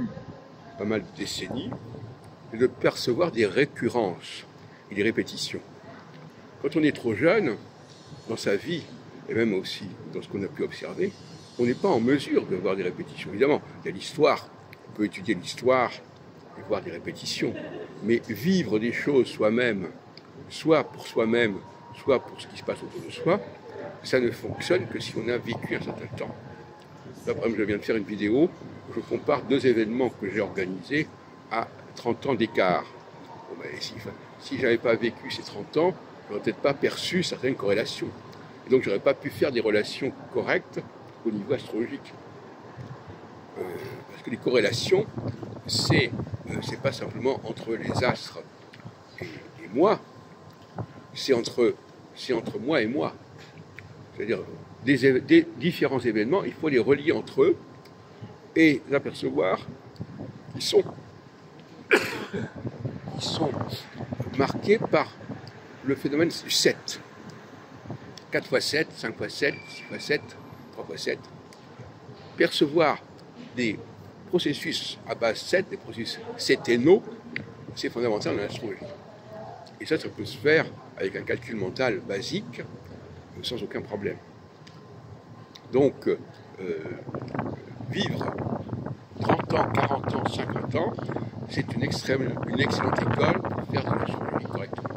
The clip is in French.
depuis pas mal de décennies, c'est de percevoir des récurrences et des répétitions. Quand on est trop jeune, dans sa vie, et même aussi dans ce qu'on a pu observer, on n'est pas en mesure de voir des répétitions. Évidemment, il y a l'histoire, on peut étudier l'histoire et voir des répétitions, mais vivre des choses soi-même, soit pour soi-même, soit pour ce qui se passe autour de soi, ça ne fonctionne que si on a vécu un certain temps. Là, par exemple, je viens de faire une vidéo où je compare deux événements que j'ai organisés à 30 ans d'écart. Bon, ben, si je n'avais pas vécu ces 30 ans, je n'aurais peut-être pas perçu certaines corrélations. Et donc, je n'aurais pas pu faire des relations correctes au niveau astrologique. Parce que les corrélations, c'est pas simplement entre les astres et moi, c'est entre moi et moi. C'est-à-dire, des différents événements, il faut les relier entre eux et apercevoir qu'ils sont marqués par le phénomène du 7. 4 fois 7, 5 fois 7, 6 fois 7, 3 fois 7. Percevoir des processus à base 7, des processus séténaux, c'est fondamental dans l'astrologie. Et ça peut se faire avec un calcul mental basique, sans aucun problème. Donc, vivre 30 ans, 40 ans, 50 ans, c'est une excellente école pour faire de l'astrologie correctement.